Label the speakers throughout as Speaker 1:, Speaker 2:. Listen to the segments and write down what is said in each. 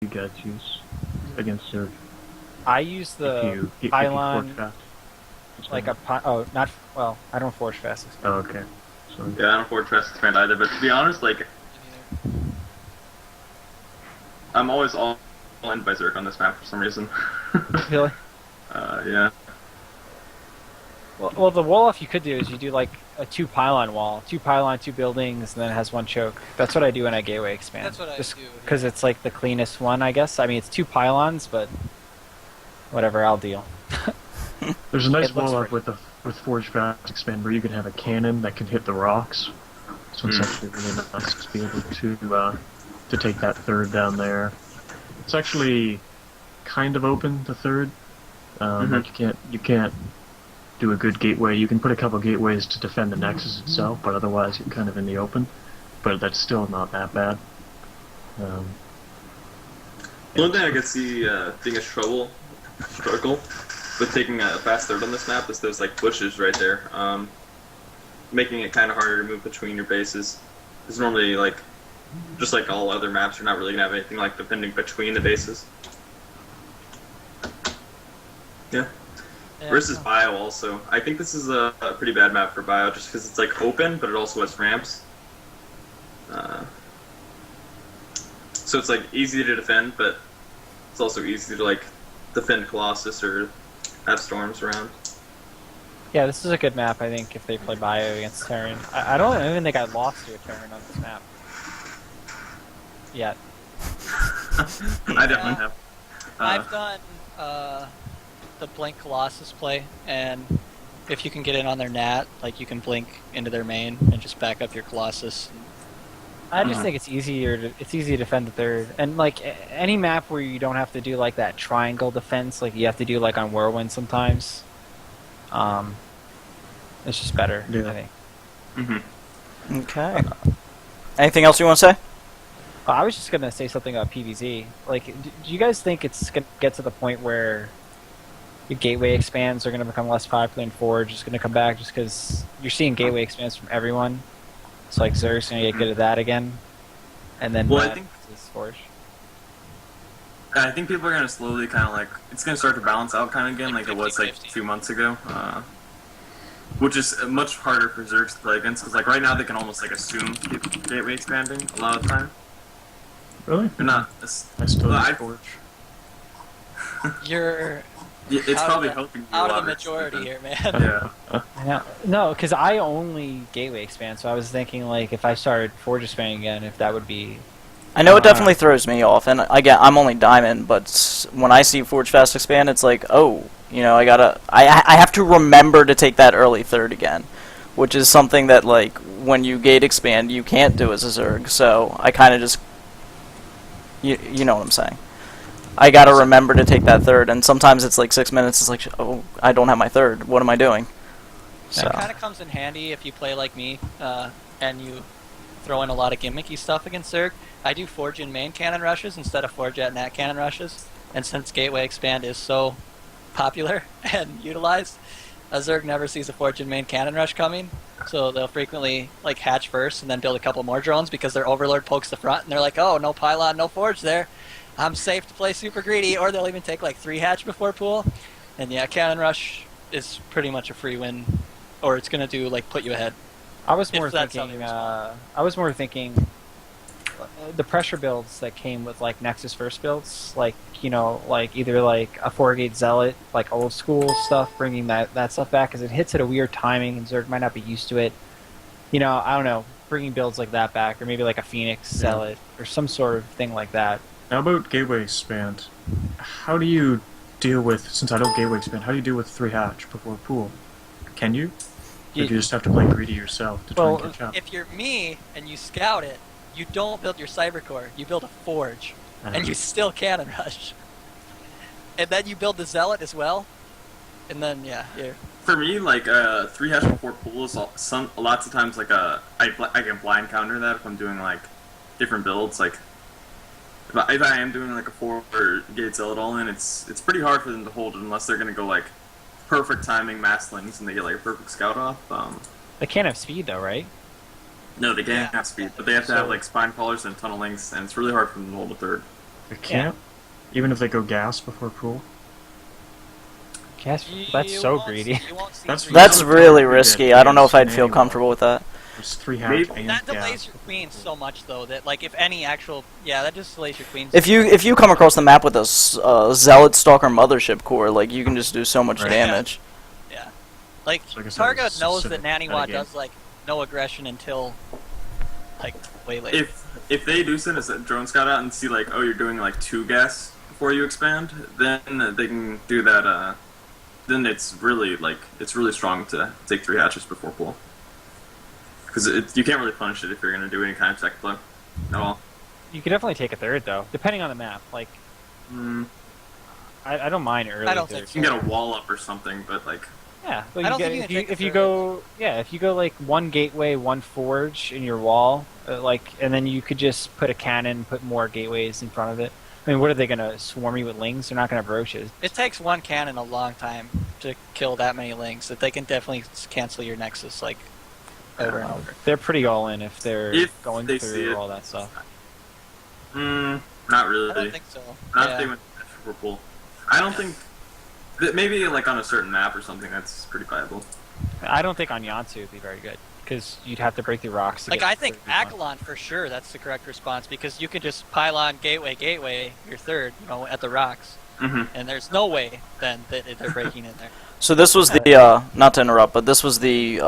Speaker 1: you guys use against Zerg?
Speaker 2: I use the
Speaker 1: If you forge
Speaker 2: pylon
Speaker 1: fast.
Speaker 2: like a oh not well I don't forge fast
Speaker 1: Oh,
Speaker 2: expand.
Speaker 1: okay. So
Speaker 3: Yeah, I don't forward trust expand either, but to be honest, like,
Speaker 4: Me neither.
Speaker 3: I'm always all in by Zerg on this map for some reason.
Speaker 2: Really?
Speaker 3: Yeah.
Speaker 2: Well, the wall off you could do is you do like a 2 pylon wall, 2 pylon, 2 buildings, and then it has 1 choke. That's what I do when I gateway expand.
Speaker 4: That's what I
Speaker 2: Just
Speaker 4: do.
Speaker 2: because
Speaker 4: Yeah.
Speaker 2: it's like the cleanest one, I guess. I mean, it's 2 pylons, but whatever, I'll deal.
Speaker 1: there's a nice
Speaker 2: It looks
Speaker 1: wall up
Speaker 2: pretty.
Speaker 1: with forge fast expand where you can have a cannon that can hit the rocks. So it's actually really nice to be able to take that third down there. It's actually kind of open, the third. Like you can't do a good gateway. You can put a couple gateways to defend the nexus itself, but otherwise you're kind of in the open. But that's still not that bad. Um,
Speaker 3: The only thing I could see being a struggle with taking a fast third on this map is those like bushes right there, making it kind of harder to move between your bases. Because normally, like, just like all other maps, you're not really gonna have anything like defending between the bases. Yeah.
Speaker 4: Yeah.
Speaker 3: Versus Bio also. I think this is a pretty bad map for Bio just because it's like open, but it also has ramps. So it's like easy to defend, but it's also easy to like defend Colossus or have storms around.
Speaker 2: Yeah, this is a good map, I think, if they play Bio against Terran. I don't even think I lost to a Terran on this map. Yet.
Speaker 3: I definitely have.
Speaker 4: I've done the Blink Colossus play, and if you can get in on their nat, like you can blink into their main and just back up your Colossus.
Speaker 2: I just think it's it's easy to defend the third, and like any map where you don't have to do like that triangle defense, like you have to do like on Whirlwind sometimes. It's just better,
Speaker 1: Yeah.
Speaker 2: I think.
Speaker 3: Mm-hmm.
Speaker 5: Okay. Anything else you want to say?
Speaker 2: I was just gonna say something about PVZ. Like, do you guys think it's gonna get to the point where your gateway expands are gonna become less popular and Forge is gonna come back just because you're seeing gateway expands from everyone? It's like Zerg's gonna get good at that again, and then
Speaker 3: Well, I think-
Speaker 2: is Forge.
Speaker 3: I think people are gonna slowly kind of like it's gonna start to balance out kind of again, like it was like
Speaker 4: 50-50.
Speaker 3: 2 months ago. Which is much harder for Zergs to play against because like right now they can almost like assume gateway expanding a lot of the time.
Speaker 1: really?
Speaker 3: They're not.
Speaker 1: I still
Speaker 3: Well,
Speaker 1: use
Speaker 3: I-
Speaker 1: forge.
Speaker 4: You're
Speaker 3: It's
Speaker 4: out
Speaker 3: probably
Speaker 4: of the,
Speaker 3: helping you
Speaker 4: out
Speaker 3: a
Speaker 4: of
Speaker 3: lot.
Speaker 4: the majority here, man.
Speaker 3: Yeah.
Speaker 2: I know. No, because I only gateway expand, so I was thinking like if I started Forge expanding again, if that would be.
Speaker 5: I know it definitely throws me off, and again, I'm only Diamond, but when I see Forge Fast expand, it's like, oh, you know, I have to remember to take that early third again, which is something that, like, when you gate expand, you can't do as a Zerg, so I kind of just, you know what I'm saying. I gotta remember to take that third, and sometimes it's like 6 minutes, it's like, oh, I don't have my third, what am I doing? So.
Speaker 4: It kind of comes in handy if you play like me, and you throw in a lot of gimmicky stuff against Zerg. I do Forge in main cannon rushes instead of Forge at nat cannon rushes, and since Gateway Expand is so popular and utilized, a Zerg never sees a Forge in main cannon rush coming, so they'll frequently like hatch first and then build a couple more drones because their Overlord pokes the front and they're like, oh, no pylon, no Forge there. I'm safe to play super greedy, or they'll even take like 3 hatch before pool. And yeah, cannon rush is pretty much a free win, or it's gonna do like put you ahead.
Speaker 2: I was
Speaker 4: If
Speaker 2: more
Speaker 4: that's how
Speaker 2: thinking.
Speaker 4: they respond.
Speaker 2: I was more thinking the pressure builds that came with like Nexus first builds, like like either like a 4-gate Zealot, like old school stuff, bringing that stuff back because it hits at a weird timing and Zerg might not be used to it. I don't know, bringing builds like that back, or maybe like a Phoenix Zealot or some sort of thing like that.
Speaker 1: Now about gateway expand, how do you deal with, since I don't gateway expand, how do you deal with 3 hatch before pool? Can you? Or do you just have to play greedy yourself to try and catch up?
Speaker 4: If you're me and you scout it, you don't build your cyber core, you build a forge, and you still cannon rush. And then you build the zealot as well, and then yeah, you're
Speaker 3: For me, like 3 hash before pool is lots of times like I can blind counter that if I'm doing like different builds. Like if I am doing like a 4 gate zealot all in, it's pretty hard for them to hold it unless they're gonna go like perfect timing masslings and they get like a perfect scout off.
Speaker 2: They can't have speed though, right?
Speaker 3: No, they can't have speed, but they have to have like spine crawlers and tunnelings, and it's really hard for them to hold a third.
Speaker 1: They can't? Even if they go gas before pool?
Speaker 2: Guess
Speaker 4: You
Speaker 2: that's so
Speaker 4: won't-
Speaker 2: greedy.
Speaker 4: You won't see
Speaker 1: That's-
Speaker 4: three
Speaker 5: That's
Speaker 1: Yeah.
Speaker 5: really
Speaker 1: Yeah.
Speaker 5: risky. I don't know if I'd feel
Speaker 1: Anyway.
Speaker 5: comfortable with that.
Speaker 1: There's 3 hatch
Speaker 3: Maybe-
Speaker 1: and
Speaker 4: That
Speaker 1: gas.
Speaker 4: delays your queens so much, though, that, like, if any actual... Yeah, that just delays your queens.
Speaker 5: If you come across the map with a Zealot Stalker Mothership core, like, you can just do so much
Speaker 1: Right.
Speaker 5: damage.
Speaker 4: Yeah. Like,
Speaker 1: So I guess that
Speaker 4: Targa
Speaker 1: was
Speaker 4: knows that
Speaker 1: specific
Speaker 4: Naniwa
Speaker 1: metagame.
Speaker 4: does, like, no aggression until, like, way later.
Speaker 3: If they do send a drone scout out and see like, oh, you're doing like 2 gas before you expand, then they can do that. Then it's really strong to take 3 hatches before pool, because you can't really punish it if you're gonna do any kind of tech play at all.
Speaker 2: You could definitely take a third though, depending on the map. Like, I don't mind early.
Speaker 4: I don't
Speaker 2: thirds.
Speaker 4: think
Speaker 3: You can get a wall up or something, but like,
Speaker 2: Yeah, but
Speaker 4: I
Speaker 2: you
Speaker 4: don't
Speaker 2: get,
Speaker 4: think you
Speaker 2: if
Speaker 4: can
Speaker 2: you
Speaker 4: take
Speaker 2: if
Speaker 4: a
Speaker 2: you
Speaker 4: third.
Speaker 2: go if you go like 1 gateway, 1 forge in your wall, like, and then you could just put a cannon, put more gateways in front of it. I mean, what are they gonna swarm you with lings? They're not gonna have roaches.
Speaker 4: It takes 1 cannon a long time to kill that many lings, that they can definitely cancel your Nexus, like, over and over.
Speaker 2: They're pretty all in if they're
Speaker 3: If
Speaker 2: going
Speaker 3: they see
Speaker 2: through
Speaker 3: it.
Speaker 2: all that stuff.
Speaker 3: not
Speaker 4: I
Speaker 3: really.
Speaker 4: don't think so.
Speaker 3: Not if
Speaker 4: Yeah.
Speaker 3: they went for pool. I don't think that maybe like on a certain map or something that's pretty viable.
Speaker 2: I don't think on Yansu would be very good because you'd have to break through rocks. To
Speaker 4: Like,
Speaker 2: get
Speaker 4: I think
Speaker 2: third respawn.
Speaker 4: Agalon, for sure, that's the correct response, because you can just pylon gateway, your third, at the rocks,
Speaker 3: Mm-hmm.
Speaker 4: and there's no way then that they're breaking in there.
Speaker 5: So this was the not to interrupt, but this was the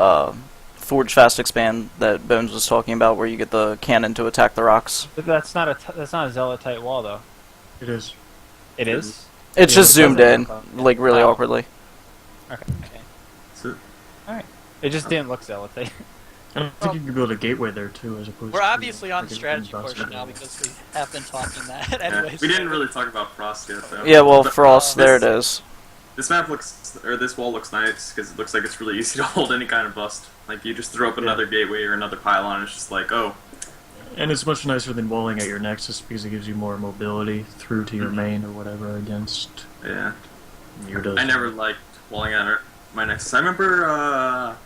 Speaker 5: Forge Fast expand that Bones was talking about, where you get the cannon to attack the rocks.
Speaker 2: But that's not a zealot tight wall though.
Speaker 1: It is.
Speaker 2: It is.
Speaker 5: It's
Speaker 2: Yeah,
Speaker 5: just
Speaker 2: it doesn't
Speaker 5: zoomed in,
Speaker 2: look
Speaker 5: like really
Speaker 2: Oh.
Speaker 5: awkwardly.
Speaker 2: Okay.
Speaker 3: So
Speaker 2: It just didn't look zealot tight.
Speaker 1: I don't think you can build a gateway there too, as opposed
Speaker 4: We're
Speaker 1: to...
Speaker 4: obviously on the
Speaker 1: freaking
Speaker 4: strategy
Speaker 1: busted.
Speaker 4: portion now, because we have been talking that
Speaker 3: yeah.
Speaker 4: anyways.
Speaker 3: We didn't really talk about Frost yet, though.
Speaker 5: Yeah, well,
Speaker 3: But
Speaker 5: Frost, there it
Speaker 3: this-
Speaker 5: is.
Speaker 3: This map this wall looks nice because it looks like it's really easy to hold any kind of bust. Like you just throw up another gateway or another pylon, and it's just like, oh,
Speaker 1: And it's much nicer than walling at your Nexus because it gives you more mobility through to your
Speaker 3: Mhm.
Speaker 1: main or whatever against
Speaker 3: yeah.
Speaker 1: your does.
Speaker 3: I never liked walling at my Nexus. I remember,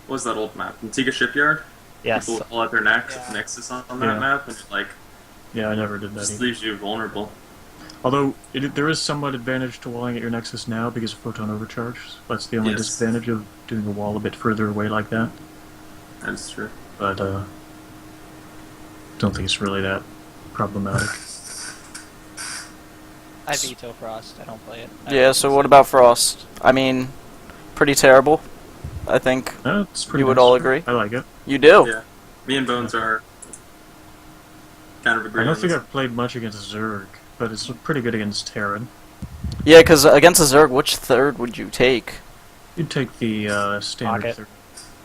Speaker 3: what was that old map? Antigua Shipyard?
Speaker 2: Yes.
Speaker 3: People wall at their
Speaker 4: Yeah.
Speaker 3: Nexus on that
Speaker 1: Yeah.
Speaker 3: map, and like,
Speaker 1: Yeah, I never did that
Speaker 3: just
Speaker 1: either.
Speaker 3: leaves you vulnerable.
Speaker 1: Although, there is somewhat advantage to walling at your Nexus now because of photon overcharge. That's the only
Speaker 3: Yes.
Speaker 1: disadvantage of doing a wall a bit further away like that.
Speaker 3: That's true.
Speaker 1: But, don't think it's really that problematic.
Speaker 4: I veto Frost. I don't play it.
Speaker 5: Yeah, so what about Frost? I mean, pretty terrible, I think.
Speaker 1: No, it's pretty
Speaker 5: You would
Speaker 1: nice.
Speaker 5: all agree?
Speaker 1: I like it.
Speaker 5: You do?
Speaker 3: Yeah. Me and Bones are kind of
Speaker 1: I
Speaker 3: agreeing
Speaker 1: don't
Speaker 3: on
Speaker 1: think
Speaker 3: this.
Speaker 1: I've played much against Zerg, but it's pretty good against Terran.
Speaker 5: Yeah, because against a Zerg, which third would you take?
Speaker 1: You'd take the standard
Speaker 2: Pocket.
Speaker 1: third,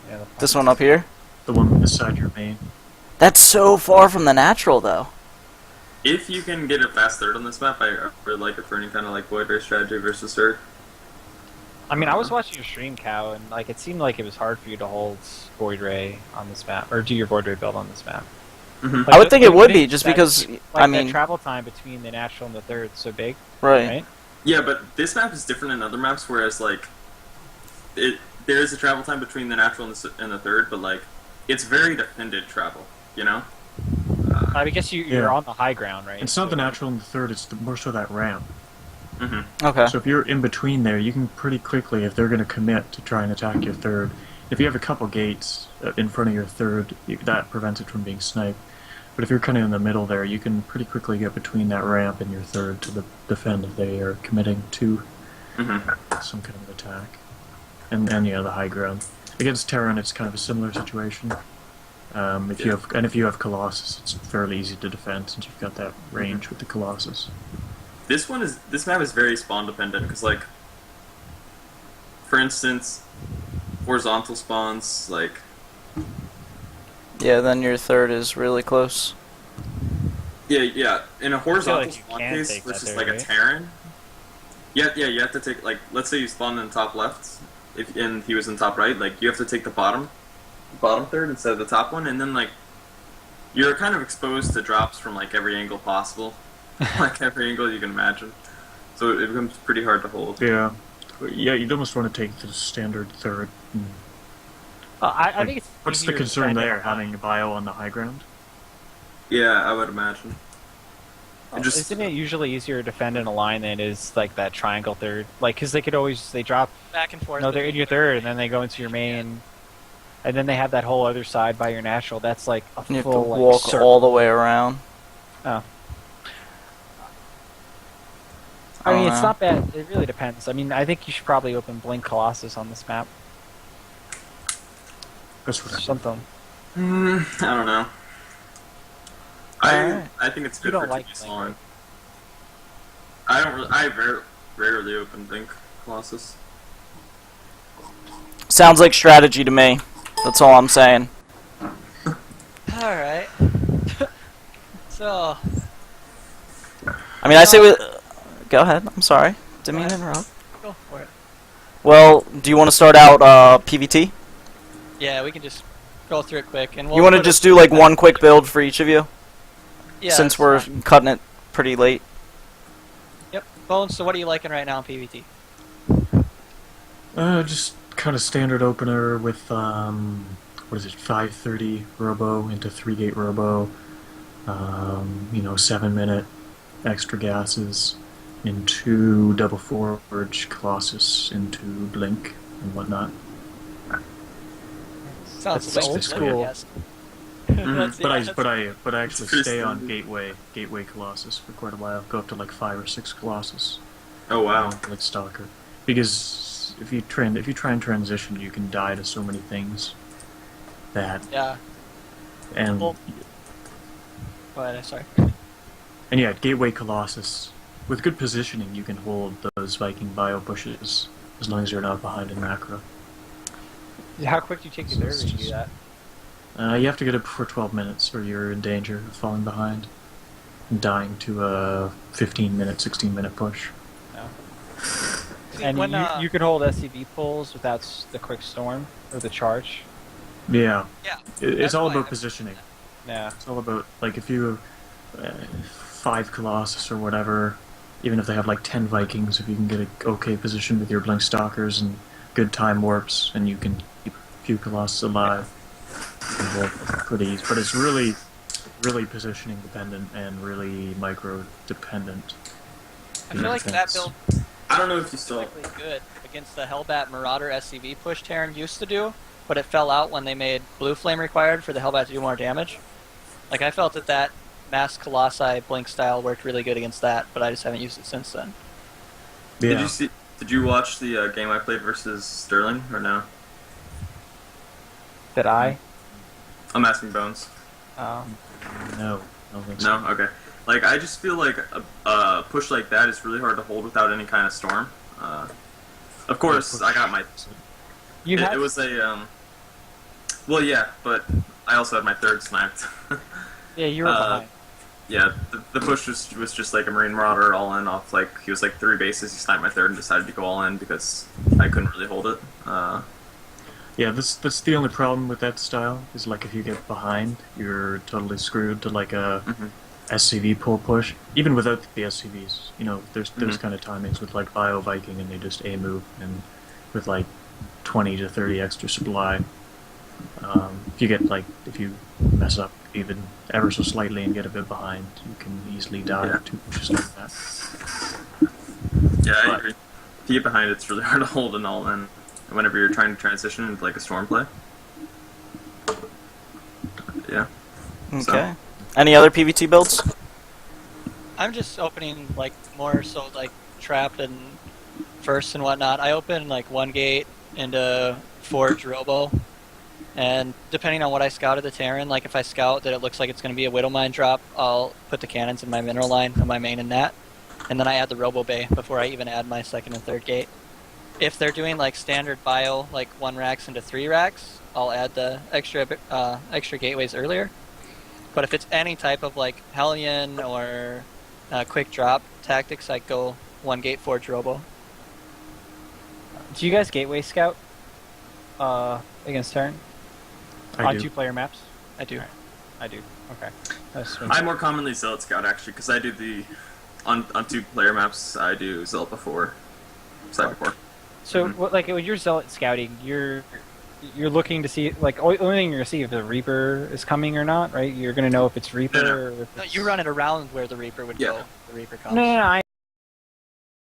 Speaker 2: Yeah,
Speaker 5: This one up here?
Speaker 1: the one beside your main.
Speaker 5: That's so far from the natural, though.
Speaker 3: If you can get a fast third on this map, I really like it for any kind of like void ray strategy versus Zerg.
Speaker 2: I mean, I was watching your stream, Cow, and like it seemed like it was hard for you to hold Void Ray on this map, or do your Void Ray build on this map.
Speaker 3: Mm-hmm.
Speaker 2: Like,
Speaker 5: I would think it would
Speaker 2: that-
Speaker 5: be, just because,
Speaker 2: like
Speaker 5: I mean,
Speaker 2: the travel time between the natural and the third is so big,
Speaker 5: right.
Speaker 2: right?
Speaker 3: Yeah, but this map is different than other maps, whereas like there is a travel time between the natural and the third, but like it's very defended travel, you know.
Speaker 2: I guess you're
Speaker 1: Yeah.
Speaker 2: on the high ground, right?
Speaker 1: It's not the natural and the third, it's more so that ramp.
Speaker 3: Mm-hmm.
Speaker 5: Okay.
Speaker 1: So if you're in between there, you can pretty quickly, if they're going to commit to try and attack your third, if you have a couple gates in front of your third, that prevents it from being sniped. But if you're kind of in the middle there, you can pretty quickly get between that ramp and your third to defend if they are committing to
Speaker 3: Mm-hmm.
Speaker 1: some kind of attack. And yeah, the high ground. Against Terran, it's kind of a similar situation. If you have Colossus, it's fairly easy to defend since you've got that range with the Colossus.
Speaker 3: This map is very spawn dependent because like, for instance, horizontal spawns like.
Speaker 5: Yeah, then your third is really close.
Speaker 3: Yeah. In a horizontal
Speaker 2: like you
Speaker 3: spawn
Speaker 2: can
Speaker 3: case
Speaker 2: take that
Speaker 3: versus
Speaker 2: there,
Speaker 3: like a
Speaker 2: right?
Speaker 3: Terran. Yeah, you have to take like, let's say you spawned in the top left, and he was in top right. Like you have to take the bottom third instead of the top one, and then like you're kind of exposed to drops from like every angle possible, like every angle you can imagine. So it becomes pretty hard to hold.
Speaker 1: Yeah. Yeah, you'd almost want to take the standard third.
Speaker 2: I think it's.
Speaker 1: What's the
Speaker 2: easier to
Speaker 1: concern
Speaker 2: defend
Speaker 1: there,
Speaker 2: it.
Speaker 1: having a bio on the high ground?
Speaker 3: Yeah, I would imagine. And just
Speaker 2: Isn't it usually easier to defend in a line than it is like that triangle third? Like, because they could always they drop.
Speaker 4: Back and forth.
Speaker 2: No, they're in
Speaker 4: between
Speaker 2: your
Speaker 4: the
Speaker 2: third,
Speaker 4: main
Speaker 2: and then they go into your
Speaker 4: yeah.
Speaker 2: main, and then they have that whole other side by your natural. That's like a
Speaker 5: You have to
Speaker 2: full like,
Speaker 5: walk
Speaker 2: circle.
Speaker 5: all the way around.
Speaker 2: Oh.
Speaker 5: I
Speaker 2: I mean,
Speaker 5: don't
Speaker 2: it's
Speaker 5: know.
Speaker 2: not bad. It really depends. I mean, I think you should probably open Blink Colossus on this map.
Speaker 1: That's what I
Speaker 2: Something.
Speaker 3: I don't know.
Speaker 5: Alright.
Speaker 3: I think it's
Speaker 2: You
Speaker 3: good
Speaker 2: don't
Speaker 3: for
Speaker 2: like
Speaker 3: TV's
Speaker 2: Blink,
Speaker 3: line.
Speaker 2: right?
Speaker 3: I don't really. I rarely open Blink Colossus.
Speaker 5: Sounds like strategy to me. That's all I'm saying.
Speaker 4: All right. So
Speaker 5: I mean, I say with. Go ahead. I'm sorry. Didn't mean to interrupt.
Speaker 4: go for it.
Speaker 5: Well, do you want to start out PVT?
Speaker 4: Yeah, we can just go through it quick, and
Speaker 5: You want to just do like one quick build for each of you,
Speaker 4: Yeah,
Speaker 5: since
Speaker 4: that's
Speaker 5: we're
Speaker 4: fine.
Speaker 5: cutting it pretty late.
Speaker 4: Yep. Bones. So what are you liking right now in PvT?
Speaker 1: Just kind of standard opener with what is it, 530 Robo into 3-gate Robo. 7-minute extra gases into double forge Colossus into Blink and whatnot.
Speaker 4: Sounds
Speaker 2: That's
Speaker 4: like
Speaker 2: old school.
Speaker 4: Yes.
Speaker 3: Mhm.
Speaker 4: Let's see, let's-
Speaker 1: But I actually
Speaker 3: pretty
Speaker 1: stay on
Speaker 3: standard.
Speaker 1: Gateway Colossus for quite a while. Go up to like 5 or 6 Colossus.
Speaker 3: Oh wow.
Speaker 1: Like Stalker, because if you try and transition, you can die to so many things. That
Speaker 4: Yeah.
Speaker 1: and
Speaker 4: Well- Go ahead. Sorry.
Speaker 1: and yeah, Gateway Colossus with good positioning, you can hold those Viking bio pushes as long as you're not behind in macro.
Speaker 2: How quick do you take your third when you do that?
Speaker 1: You have to get it before 12 minutes, or you're in danger of falling behind and dying to a 15-minute, 16-minute push.
Speaker 4: See,
Speaker 2: And
Speaker 4: when,
Speaker 2: you can hold SCV pulls without the quick storm or the charge.
Speaker 1: Yeah,
Speaker 4: Yeah.
Speaker 1: it's
Speaker 4: That's
Speaker 1: all
Speaker 4: why
Speaker 1: about
Speaker 4: I-
Speaker 1: positioning.
Speaker 2: Yeah.
Speaker 1: It's all about, like, if you have 5 Colossus or whatever, even if they have like 10 Vikings, if you can get an okay position with your Blink Stalkers and good time warps, and you can keep a few Colossus alive, you can hold pretty easy. But it's really, really positioning dependent and really micro dependent.
Speaker 4: I feel like that build
Speaker 3: I don't know if you still.
Speaker 4: really good against the Hellbat Marauder SCV push Terran used to do, but it fell out when they made Blue Flame required for the Hellbat to do more damage. Like, I felt that Mass Colossi Blink style worked really good against that, but I just haven't used it since then.
Speaker 1: Yeah.
Speaker 3: Did you watch the game I played versus Sterling or no?
Speaker 2: Did I?
Speaker 3: I'm asking Bones.
Speaker 2: Oh.
Speaker 1: No, I don't think so.
Speaker 3: No, okay. Like I just feel like a push like that is really hard to hold without any kind of storm. Of course, I got my.
Speaker 2: You had
Speaker 3: It was a Well, yeah, but I also had my third sniped.
Speaker 2: yeah, you were behind.
Speaker 3: Yeah, the push was just like a Marine Marauder all in off like he was like 3 bases. He sniped my third and decided to go all in because I couldn't really hold it.
Speaker 1: Yeah, that's the only problem with that style, is like if you get behind, you're totally screwed to like a
Speaker 3: Mhm.
Speaker 1: SCV pull push. Even without the SCVs, there's
Speaker 3: Mhm.
Speaker 1: kind of timings with like Bio Viking and they just A move, and with like 20 to 30 extra supply. If you mess up even ever so slightly and get a bit behind, you can easily die
Speaker 3: Yeah.
Speaker 1: to pushes like that.
Speaker 3: Yeah, I
Speaker 1: But-
Speaker 3: agree. To get behind, it's really hard to hold an all in whenever you're trying to transition into like a storm play. Yeah.
Speaker 5: Okay.
Speaker 3: So-
Speaker 5: Any other PVT builds?
Speaker 4: I'm just opening like more so like trapped and first and whatnot. I open like one gate into Forge Robo, and depending on what I scout at the Terran, like if I scout that it looks like it's going to be a Widow Mine drop, I'll put the cannons in my mineral line on my main and nat, and then I add the Robo Bay before I even add my second and third gate. If they're doing like standard bio, like 1 racks into 3 racks, I'll add the extra gateways earlier. But if it's any type of like Hellion or quick drop tactics, I go 1 gate Forge Robo.
Speaker 2: Do you guys gateway scout against Terran
Speaker 1: I
Speaker 2: on
Speaker 1: do.
Speaker 2: 2-player maps?
Speaker 4: I do.
Speaker 2: I do. Okay. That's sweet.
Speaker 3: I more commonly Zealot Scout actually because I do the on 2-player maps. I do Zealot before Cybercore.
Speaker 2: So,
Speaker 3: Mhm.
Speaker 2: what, like when you're zealot scouting, you're you're looking to see like only thing you're gonna see if the Reaper is coming or not, right? You're gonna know if it's Reaper.
Speaker 3: Yeah.
Speaker 2: Or if
Speaker 4: No,
Speaker 2: it's...
Speaker 4: you run it around where the Reaper would
Speaker 3: Yeah.
Speaker 4: go. The Reaper comes.
Speaker 2: No, I